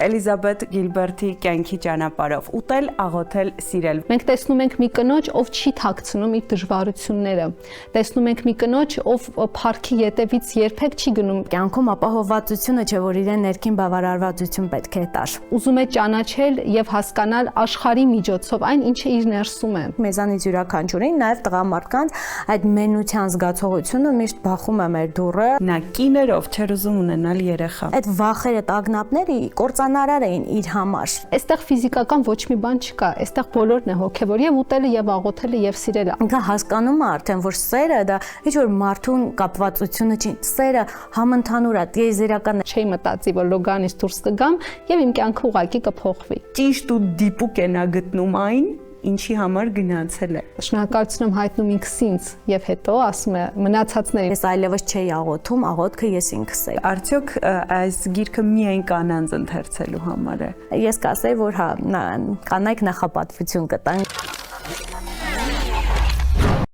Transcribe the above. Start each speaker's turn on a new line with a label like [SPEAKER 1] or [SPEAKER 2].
[SPEAKER 1] Էլիզաբեթ Գիլբերթի կյանքի ճանապարհով ուտել, աղոթել, սիրել։
[SPEAKER 2] Մենք տեսնում ենք մի կնոջ, ով չի թաքցնում իր դժվարությունները։ Տեսնում ենք մի կնոջ, ով փառքի ետևից երբեք չի գնում։
[SPEAKER 3] Կյանքում ապահովվածությունը չէ, որ իրեն ներքին բավարարվածություն պետք է տար։
[SPEAKER 2] Ուզում է ճանաչել եւ հասկանալ աշխարհի միջոցով այն, ինչը իր ներսում է։
[SPEAKER 3] Մեզանից յուրաքանչյուրին, նաև տղամարդկանց այդ մենության զգացողությունը միշտ բախում է մեր դուռը։
[SPEAKER 1] Նա կիներով չէր ուզում ունենալ երեխա։
[SPEAKER 3] Այդ վախերը, տագնապները կործանարար էին իր համար։
[SPEAKER 2] Այստեղ ֆիզիկական ոչ մի բան չկա, այստեղ բոլորն է հոգևոր եւ ուտելը եւ աղոթելը եւ սիրելը։
[SPEAKER 3] Ինքը հասկանում է արդեն, որ սերը դա ինչ որ մարդուն կապվածությունը չի, սերը համընդհանուր է, տիեզերական է։
[SPEAKER 2] Չէի մտածի, որ լոգանից դուրս կգամ եւ իմ կյանքը ուղղակի կփոխվի։
[SPEAKER 1] Ճիշտ ու դիպուկ է նա գտնում այն, ինչի համար գնացել է։
[SPEAKER 2] Շնորհակալություն եմ հայտնում ինքս ինձ եւ հետո ասում է մնացածներին։
[SPEAKER 3] Ես այլևս չէի աղոթում, աղոթքը ես ինքս էի։
[SPEAKER 1] Արդյոք այս գիրքը միայն կանանց ընթերցելու համար է։
[SPEAKER 3] Ես կասեի, որ հա, կանայք նախապատվություն կտան։